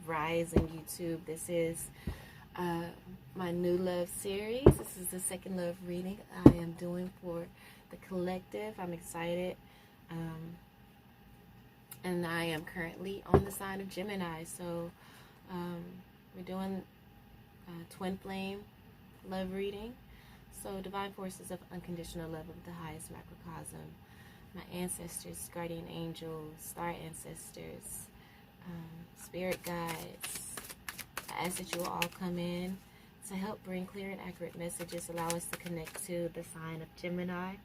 Rising YouTube. This is my new love series. This is the second love reading I am doing for the collective. I'm excited. And I am currently on the sign of Gemini. So we're doing twin flame love reading. So divine forces of unconditional love of the highest macrocosm. My ancestors, guardian angels, star ancestors, spirit guides. I ask that you will all come in to help bring clear and accurate messages. Allow us to connect to the sign of Gemini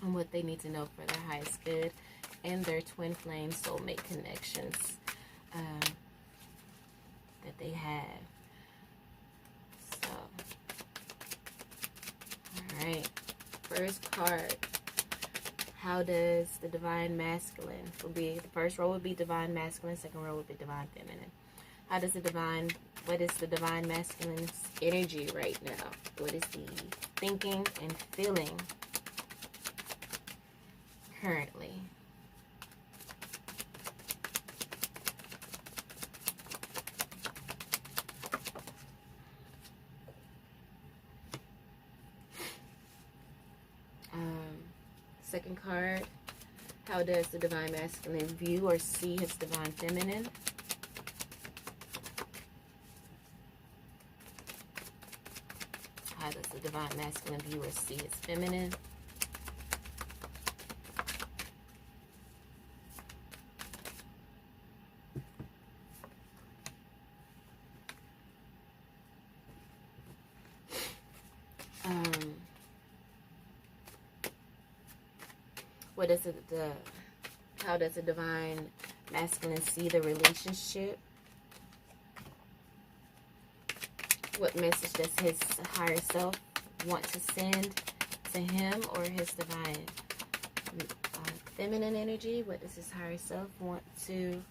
and what they need to know for their highest good and their twin flame soulmate connections that they have. So, alright. First card. How does the divine masculine the first row would be divine masculine, second row would be divine feminine. What is the divine masculine's energy right now? What is the thinking and feeling currently? Second card, how does the divine masculine view or see his divine feminine? How does the divine masculine view or see his feminine? How does the divine masculine see the relationship? What message does his higher self want to send to him or his divine feminine energy? What does his higher self want to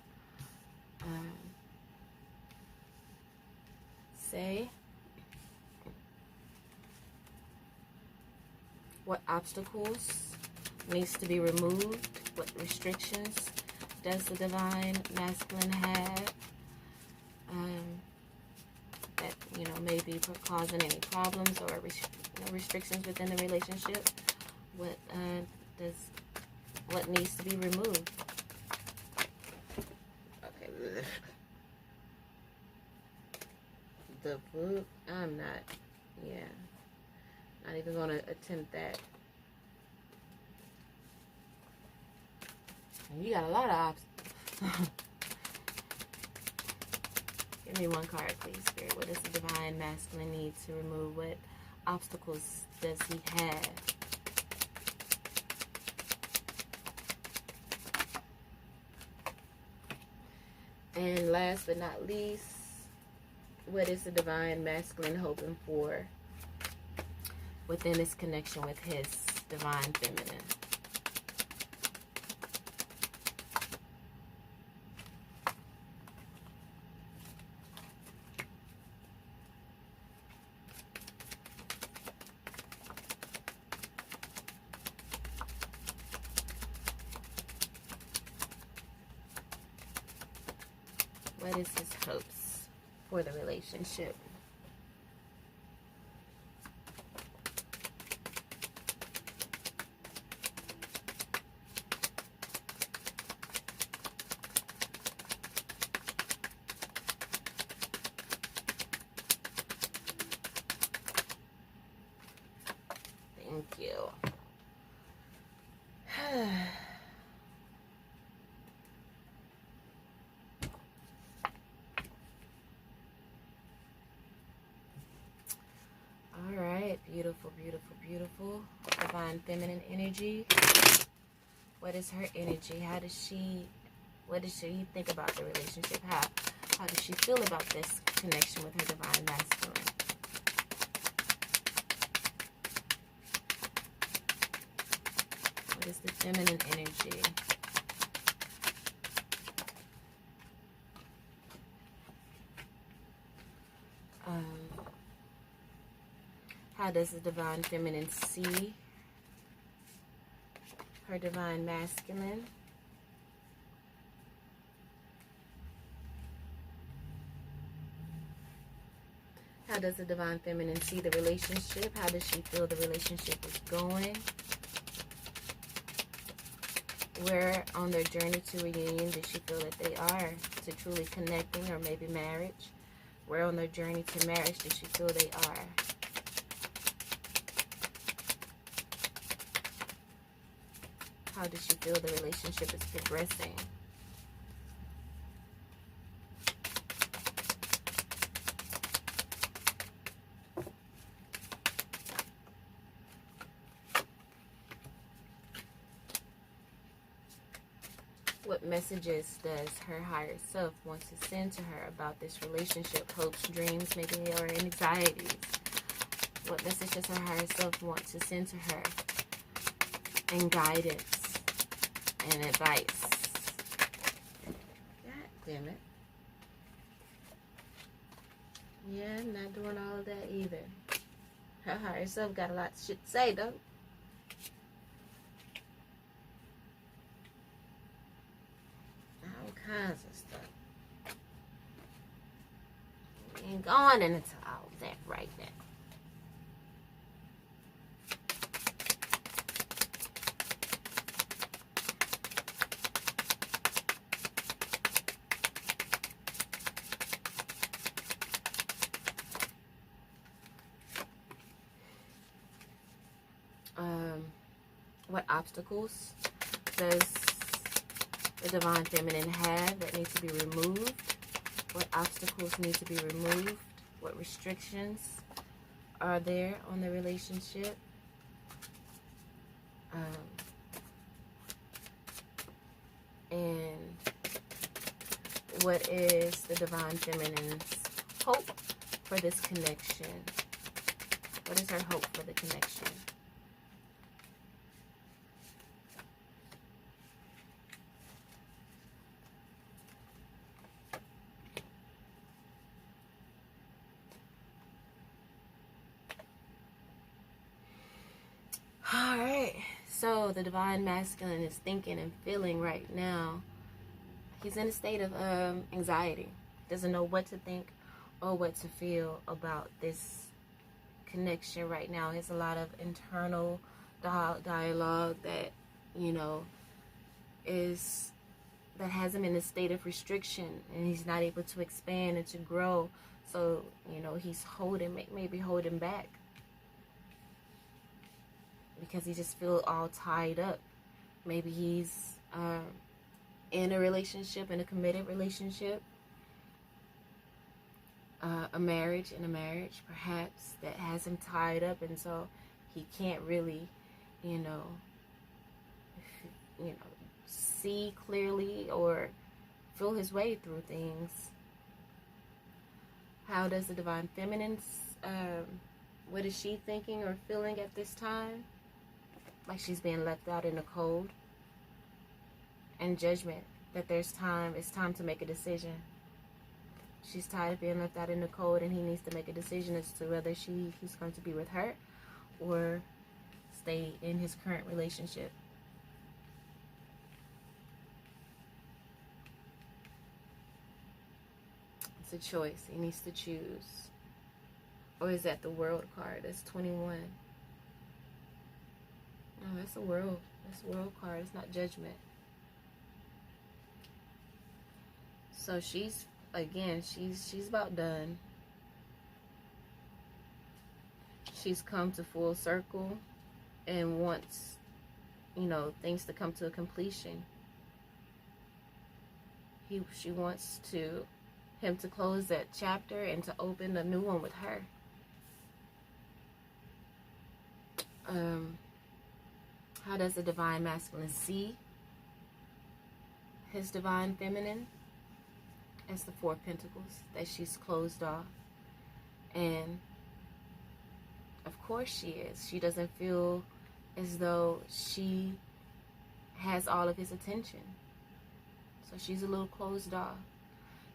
say? What obstacles needs to be removed? What restrictions does the divine masculine have that may be causing any problems or restrictions within the relationship? What needs to be removed? Okay. The book, I'm not even gonna attempt that. You got a lot of options. Give me one card, please, Spirit. What does the divine masculine need to remove? What obstacles does he have? And last but not least, what is the divine masculine hoping for within his connection with his divine feminine? What is his hopes for the relationship? Thank you. Beautiful, beautiful, beautiful. Divine feminine energy. What is her energy? What does she think about the relationship? How does she feel about this connection with her divine masculine? What is the feminine energy? How does the divine feminine see her divine masculine? How does the Divine Feminine see the relationship? How does she feel the relationship is going? Where on their journey to reunion does she feel that they are to truly connecting or maybe marriage? Where on their journey to marriage does she feel they are? How does she feel the relationship is progressing? What messages does her higher self want to send to her about this relationship? Hopes, dreams, maybe, or anxieties? What message does her higher self want to send to her? And guidance and advice. God damn it. Yeah, I'm not doing all of that either. Her higher self got a lot of shit to say, though. Kinds of stuff. We ain't going into all that right now. What obstacles does the Divine Feminine have that need to be removed? What obstacles need to be removed? What restrictions are there on the relationship? And what is the Divine Feminine's hope for this connection? What is her hope for the connection? Alright, so the Divine Masculine is thinking and feeling right now. He's in a state of anxiety. Doesn't know what to think or what to feel about this connection right now. There's a lot of internal dialogue that, that has him in a state of restriction, and he's not able to expand and to grow. So, he's maybe holding back, because he just feels all tied up. Maybe he's in a relationship, in a committed relationship, a marriage perhaps, that has him tied up, and so he can't really, see clearly or feel his way through things. How does the Divine Feminine, what is she thinking or feeling at this time? Like she's being left out in the cold. And judgment, that it's time to make a decision. She's tired of being left out in the cold, and he needs to make a decision as to whether he's going to be with her or stay in his current relationship. It's a choice. He needs to choose. Or is that the World card? That's 21. No, that's a World. That's a World card. It's not Judgment. So she's about done. She's come to full circle and wants, things to come to a completion. She wants him to close that chapter and to open a new one with her. How does the Divine Masculine see his Divine Feminine? As the Four of Pentacles, that she's closed off. And of course she is. She doesn't feel as though she has all of his attention. So she's a little closed off.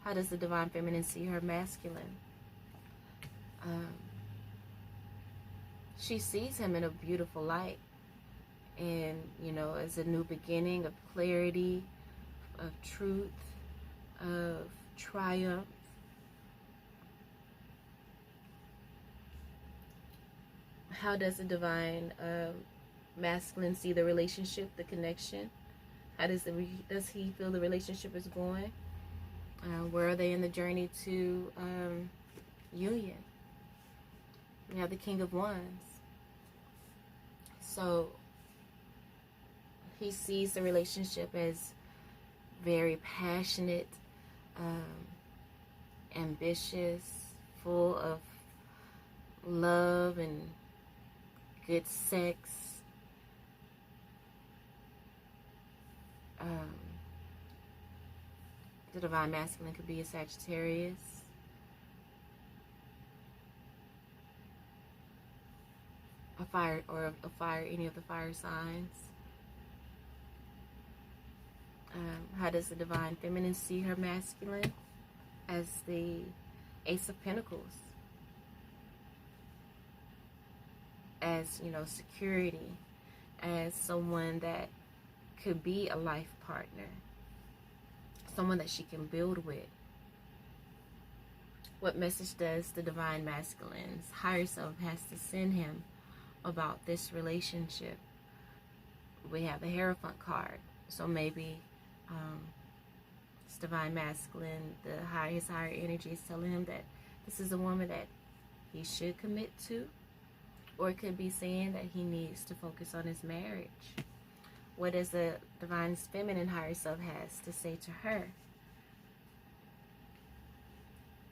How does the Divine Feminine see her masculine? She sees him in a beautiful light. And, as a new beginning of clarity, of truth, of triumph. How does the divine masculine see the relationship, the connection? How does he feel the relationship is going? Where are they in the journey to union? We have the King of Wands. So he sees the relationship as very passionate, ambitious, full of love and good sex. The divine masculine could be a Sagittarius. A fire, any of the fire signs. How does the divine feminine see her masculine? As the Ace of Pentacles. As, security. As someone that could be a life partner. Someone that she can build with. What message does the divine masculine's higher self has to send him about this relationship? We have the Hierophant card. So maybe this divine masculine, his higher energy is telling him that this is a woman that he should commit to. Or it could be saying that he needs to focus on his marriage. What does the divine feminine higher self has to say to her?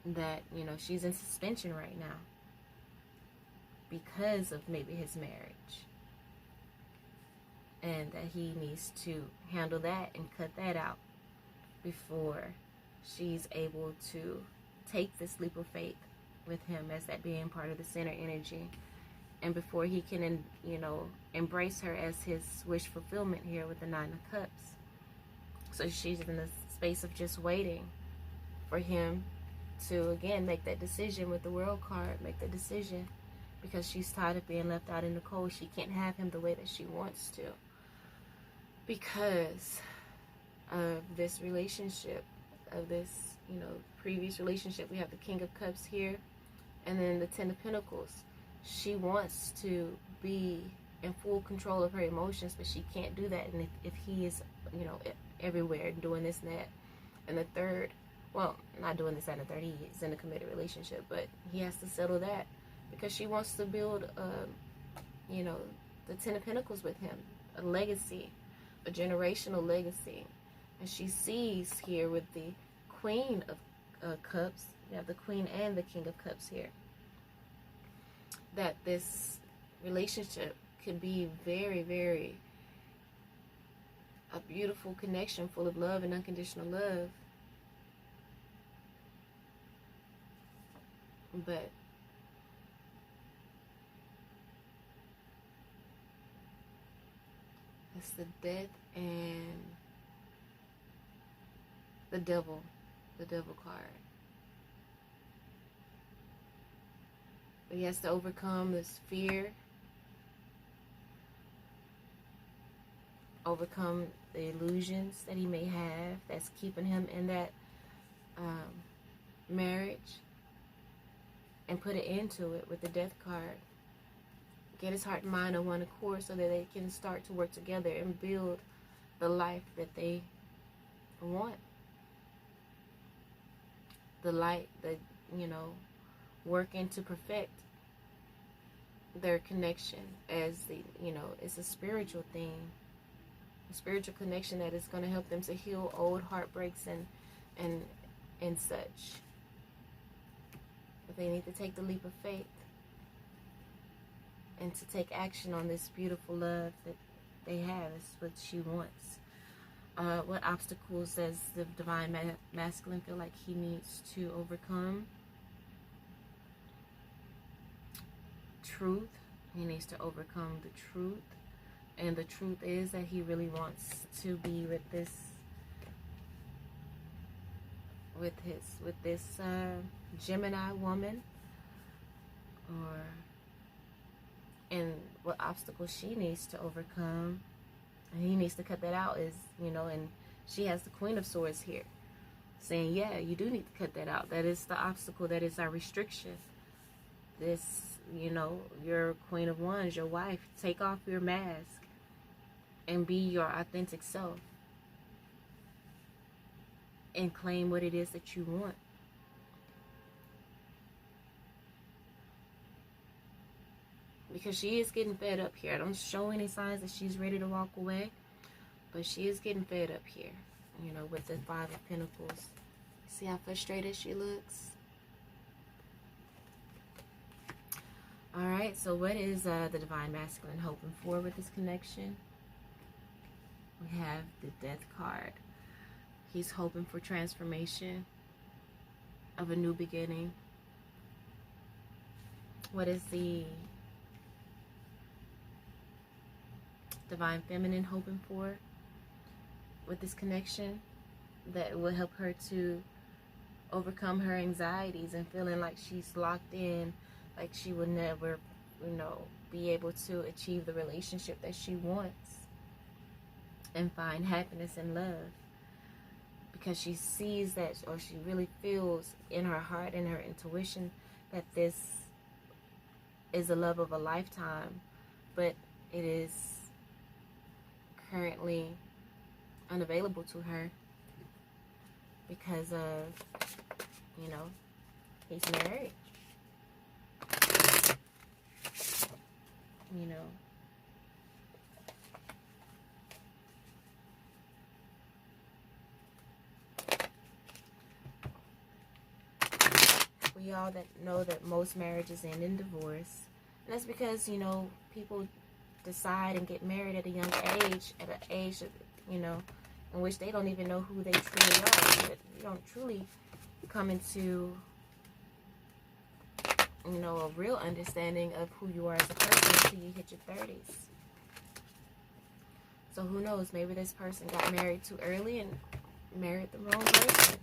That, she's in suspension right now. Because of maybe his marriage. And that he needs to handle that and cut that out before she's able to take this leap of faith with him as that being part of the center energy. And before he can, embrace her as his wish fulfillment here with the Nine of Cups. So she's in the space of just waiting for him to, again, make that decision with the World card. Make the decision. Because she's tired of being left out in the cold. She can't have him the way that she wants to. Because of this relationship. Of this, previous relationship. We have the King of Cups here. And then the Ten of Pentacles. She wants to be in full control of her emotions, but she can't do that. And if he is, everywhere doing this and that. And the third, well, not doing this and the third, he's in a committed relationship, but he has to settle that because she wants to build, the Ten of Pentacles with him, a legacy, a generational legacy. And she sees here with the Queen of Cups, you have the Queen and the King of Cups here, that this relationship could be very, very a beautiful connection full of love and unconditional love. But it's the Death and the Devil card. But he has to overcome this fear, overcome the illusions that he may have that's keeping him in that marriage, and put an end to it with the Death card. Get his heart and mind on one accord so that they can start to work together and build the life that they want. The light that, working to perfect their connection as it's a spiritual thing, a spiritual connection that is going to help them to heal old heartbreaks and such. But they need to take the leap of faith and to take action on this beautiful love that they have. Is what she wants. What obstacles does the divine masculine feel like he needs to overcome? Truth. He needs to overcome the truth. And the truth is that he really wants to be with this Gemini woman. And what obstacle she needs to overcome, and he needs to cut that out, is, and she has the Queen of Swords here saying, yeah, you do need to cut that out. That is the obstacle, that is our restriction. this, you know, your Queen of Wands, your wife, take off your mask and be your authentic self and claim what it is that you want. Because she is getting fed up here. I don't show any signs that she's ready to walk away, but she is getting fed up here, you know, with the Five of Pentacles. See how frustrated she looks? Alright, so what is the Divine Masculine hoping for with this connection? We have the Death card. He's hoping for transformation, of a new beginning. What is the Divine Feminine hoping for with this connection? That will help her to overcome her anxieties and feeling like she's locked in, like she would never, you know, be able to achieve the relationship that she wants and find happiness and love. Because she sees that, or she really feels in her heart and her intuition that this is the love of a lifetime, but it is currently unavailable to her because of, you know, he's married. You know, we all that know that most marriages end in divorce, and that's because, you know, people decide and get married at a young age, at an age of, you know, in which they don't even know who they truly are. You don't truly come into, you know, a real understanding of who you are as a person until you hit your 30s. So who knows, maybe this person got married too early and married the wrong person.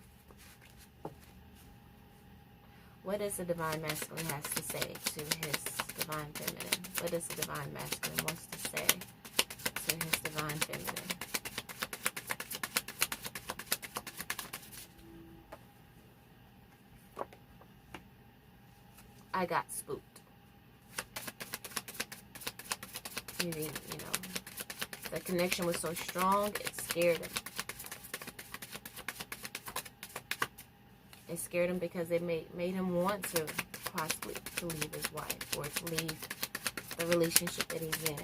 What does the Divine Masculine has to say to his Divine Feminine? What does the Divine Masculine wants to say to his Divine Feminine? I got spooked. You know, the connection was so strong, it scared him. It scared him because it made him want to possibly to leave his wife or to leave the relationship that he's in.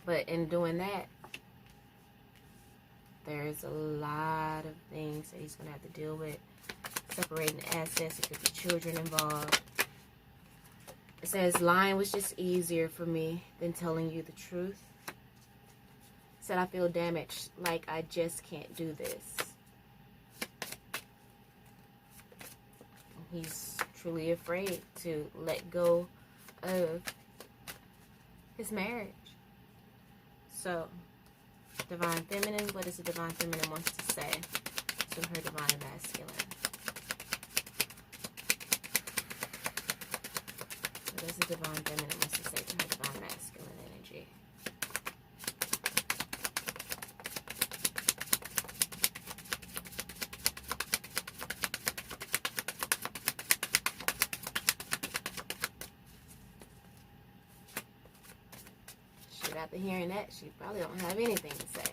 But in doing that, there's a lot of things that he's going to have to deal with. Separating assets, it could be children involved. It says, lying was just easier for me than telling you the truth. It said, I feel damaged, like I just can't do this. He's truly afraid to let go of his marriage. So, Divine Feminine, what does the Divine Feminine wants to say to her Divine Masculine? What does the Divine Feminine wants to say to her Divine Masculine energy? Shoot, after hearing that, she probably don't have anything to say.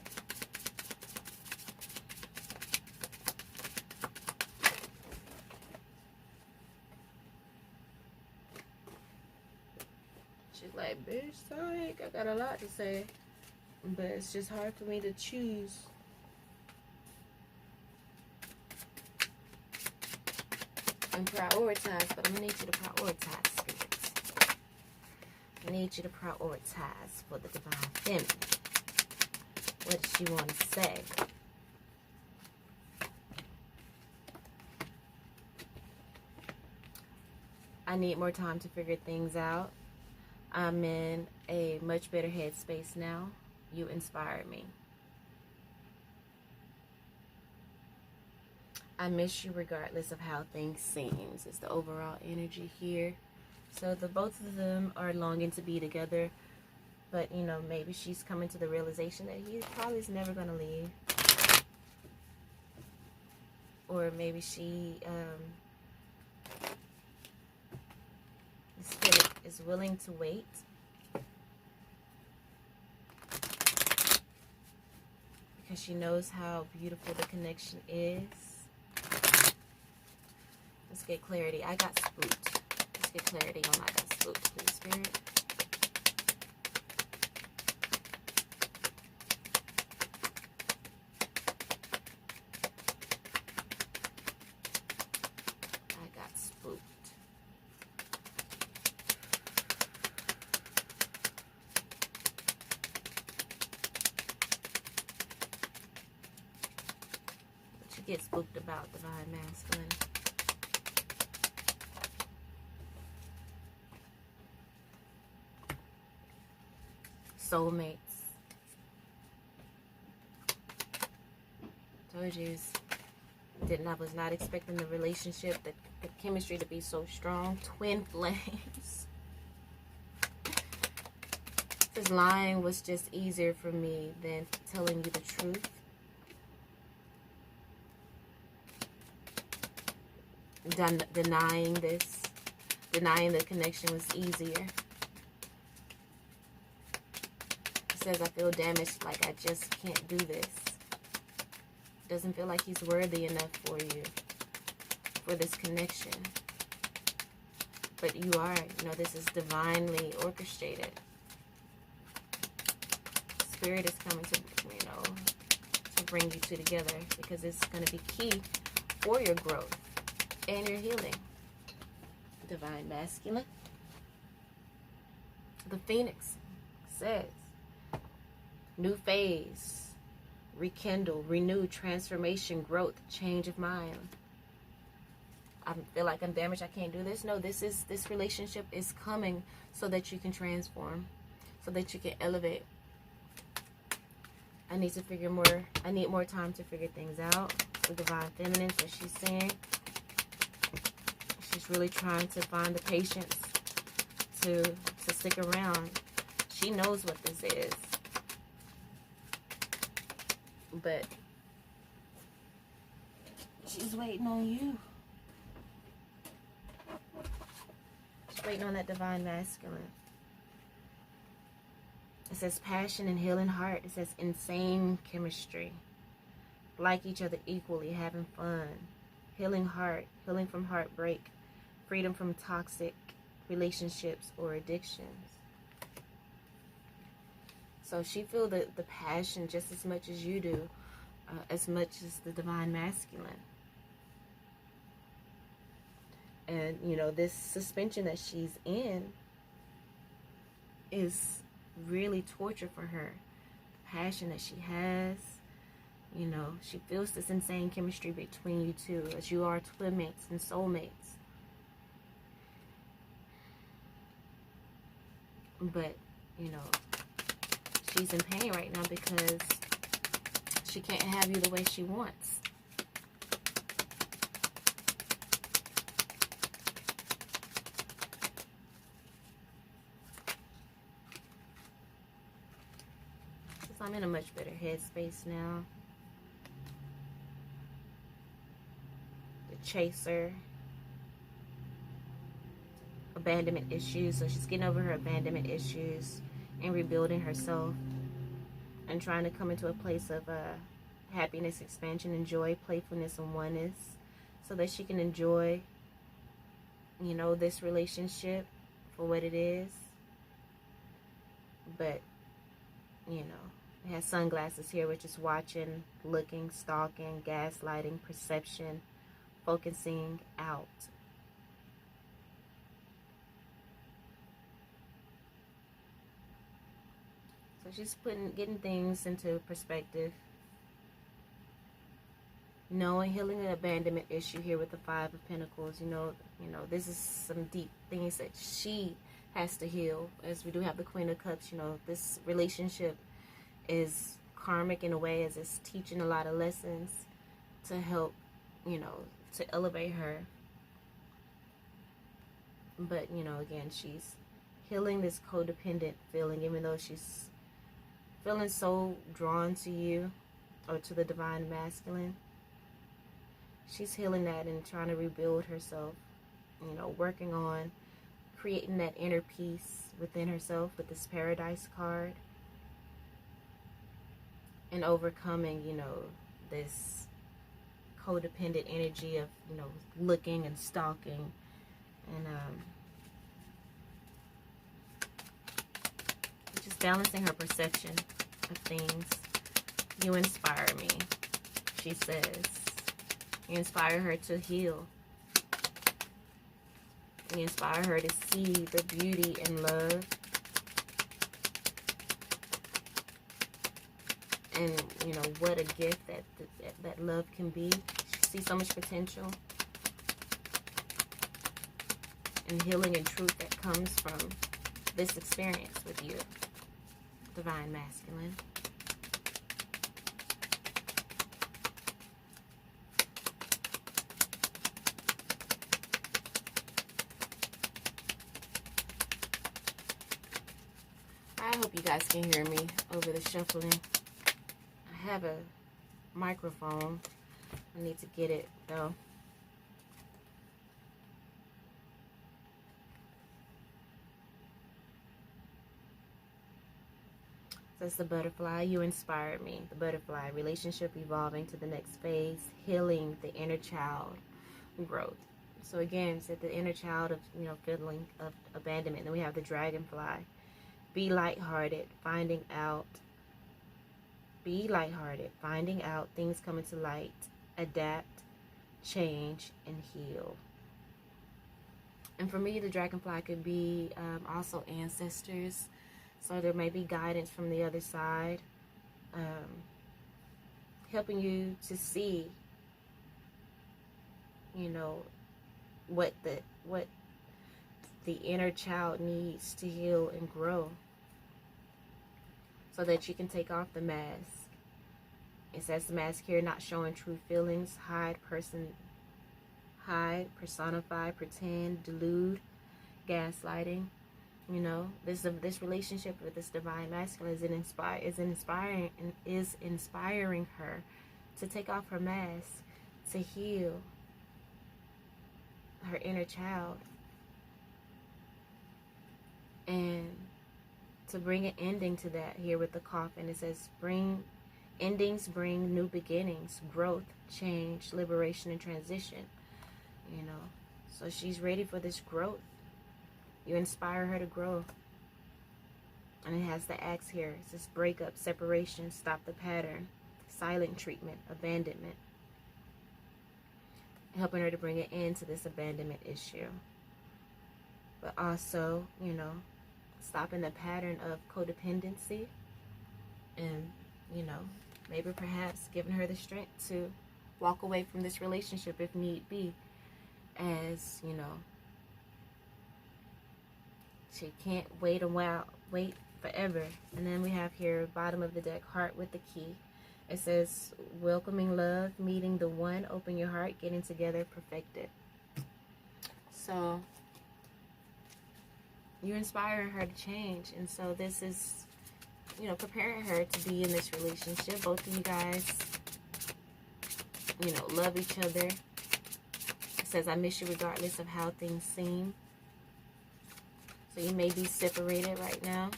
She's like, bitch, sorry, I got a lot to say, but it's just hard for me to choose. And prioritize, but I'm gonna need you to prioritize, spirits. I need you to prioritize for the Divine Feminine. What does she want to say? I need more time to figure things out. I'm in a much better headspace now. You inspire me. I miss you regardless of how things seems. It's the overall energy here. So the both of them are longing to be together. But, you know, maybe she's coming to the realization that he probably is never going to leave. Or maybe she is willing to wait. Because she knows how beautiful the connection is. Let's get clarity. I got spooked. Let's get clarity on I got spooked, please, Spirit. I got spooked. What you get spooked about, Divine Masculine? Soulmates. Told you, I was not expecting the relationship, the chemistry to be so strong. Twin flames. This lying was just easier for me than telling you the truth. Denying the connection was easier. Says I feel damaged, like I just can't do this. Doesn't feel like he's worthy enough for you, for this connection. But you are, this is divinely orchestrated. Spirit is coming to, to bring you two together, because it's going to be key for your growth and your healing. Divine Masculine. The Phoenix says, new phase, rekindle, renew, transformation, growth, change of mind. I feel like I'm damaged, I can't do this. No, this relationship is coming so that you can transform, so that you can elevate. I need more time to figure things out. The Divine Feminine, what she's saying. She's really trying to find the patience to stick around. She knows what this is. But she's waiting on you. She's waiting on that Divine Masculine. It says passion and healing heart. It says insane chemistry. Like each other equally, having fun. Healing heart, healing from heartbreak, freedom from toxic relationships or addictions. So she feels the passion just as much as you do, as much as the Divine Masculine. And, this suspension that she's in is really torture for her. The passion that she has, she feels this insane chemistry between you two, as you are twin mates and soulmates. But, she's in pain right now because she can't have you the way she wants. So I'm in a much better headspace now. The Chaser. Abandonment issues. So she's getting over her abandonment issues and rebuilding herself and trying to come into a place of happiness, expansion, and joy, playfulness, and oneness, so that she can enjoy, this relationship for what it is. But, it has sunglasses here, which is watching, looking, stalking, gaslighting, perception, focusing out. So she's getting things into perspective. Knowing, healing an abandonment issue here with the Five of Pentacles. This is some deep things that she has to heal. As we do have the Queen of Cups, this relationship is karmic in a way, as it's teaching a lot of lessons to help, to elevate her. But, again, she's healing this codependent feeling, even though she's feeling so drawn to you or to the Divine Masculine. She's healing that and trying to rebuild herself, working on creating that inner peace within herself with this Paradise card, and overcoming, you know, this codependent energy of, you know, looking and stalking, and just balancing her perception of things. You inspire me, she says. You inspire her to heal. You inspire her to see the beauty and love. And, you know, what a gift that love can be. She sees so much potential and healing and truth that comes from this experience with you, Divine Masculine. I hope you guys can hear me over the shuffling. I have a microphone. I need to get it though. Says the butterfly, you inspired me. The butterfly, relationship evolving to the next phase, healing the inner child growth. So again, said the inner child of, you know, feeling of abandonment. Then we have the dragonfly. Be lighthearted, finding out. Be lighthearted, finding out things coming to light, adapt, change, and heal. And for me, the dragonfly could be also ancestors. So there may be guidance from the other side, helping you to see, you know, what the inner child needs to heal and grow, so that you can take off the mask. It says the mask here, not showing true feelings, hide, personify, pretend, delude, gaslighting. You know, this relationship with this divine masculine is inspiring her to take off her mask, to heal her inner child, and to bring an ending to that here with the coffin. It says endings bring new beginnings, growth, change, liberation, and transition. You know, so she's ready for this growth. You inspire her to grow. And it has the axe here. It says breakup, separation, stop the pattern, silent treatment, abandonment. Helping her to bring an end to this abandonment issue. But also, you know, stopping the pattern of codependency. And, you know, maybe perhaps giving her the strength to walk away from this relationship if need be. As, you know, she can't wait forever. And then we have here, bottom of the deck, heart with the key. It says, welcoming love, meeting the one, open your heart, getting together, perfected. So, you inspire her to change. And so this is, you know, preparing her to be in this relationship. Both of you guys, you know, love each other. It says, I miss you regardless of how things seem. So you may be separated right now,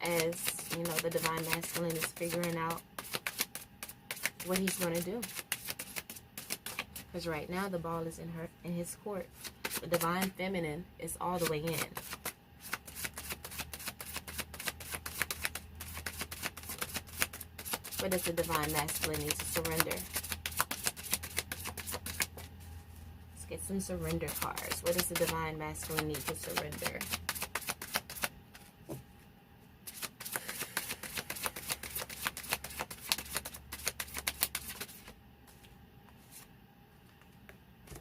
as, you know, the divine masculine is figuring out what he's going to do. Because right now the ball is in his court. The divine feminine is all the way in. What does the divine masculine need to surrender? Get some surrender cards. What does the divine masculine need to surrender?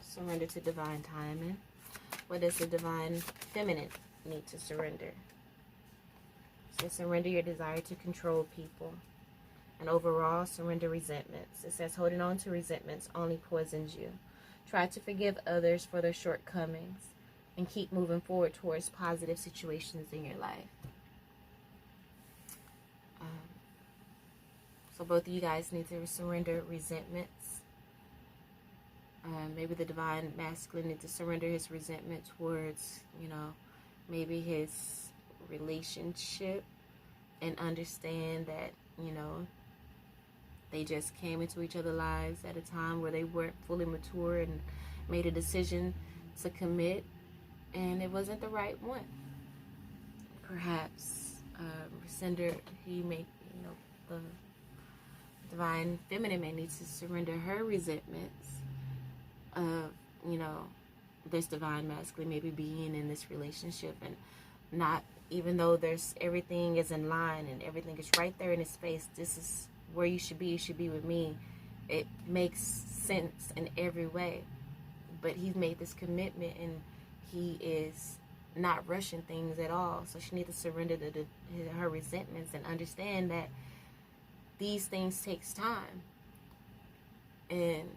Surrender to divine timing. What does the divine feminine need to surrender? So surrender your desire to control people. And overall, surrender resentments. It says holding on to resentments only poisons you. Try to forgive others for their shortcomings and keep moving forward towards positive situations in your life. So both of you guys need to surrender resentments. Maybe the divine masculine needs to surrender his resentment towards, maybe his relationship, and understand that, they just came into each other's lives at a time where they weren't fully mature and made a decision to commit, and it wasn't the right one. Perhaps the divine feminine may need to surrender her resentments of, this divine masculine maybe being in this relationship, and not, even though everything is in line and everything is right there in his face, this is where you should be with me. It makes sense in every way. But he's made this commitment, and he is not rushing things at all. So she needs to surrender her resentments and understand that these things takes time. And,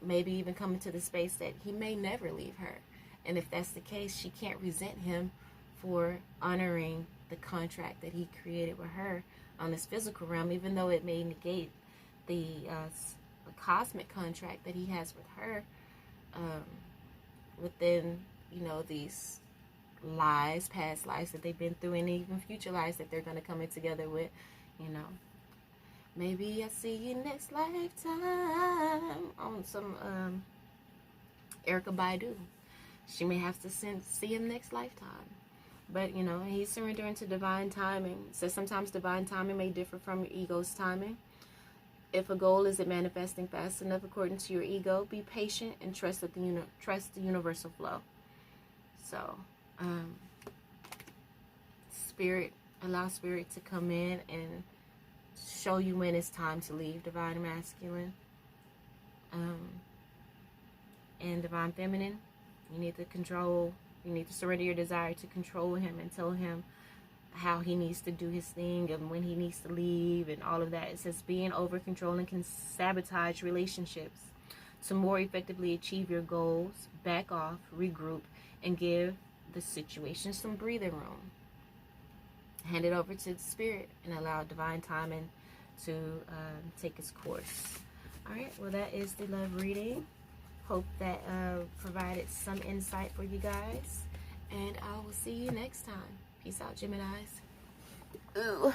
maybe even coming to the space that he may never leave her. And if that's the case, she can't resent him for honoring the contract that he created with her on this physical realm, even though it may negate the cosmic contract that he has with her within, these past lives that they've been through, and even future lives that they're going to come in together with, Maybe I'll see you next lifetime on some Erykah Badu. She may have to see him next lifetime. But, he's surrendering to divine timing. So sometimes divine timing may differ from your ego's timing. If a goal isn't manifesting fast enough according to your ego, be patient and trust the universal flow. So, allow spirit to come in and show you when it's time to leave divine masculine. And divine feminine, you need to surrender your desire to control him and tell him how he needs to do his thing and when he needs to leave and all of that. It says being over controlling can sabotage relationships. To more effectively achieve your goals, back off, regroup, and give the situation some breathing room. Hand it over to the spirit and allow divine timing to take its course. All right, well, that is the love reading. Hope that provided some insight for you guys. And I will see you next time. Peace out, Geminis. Ooh.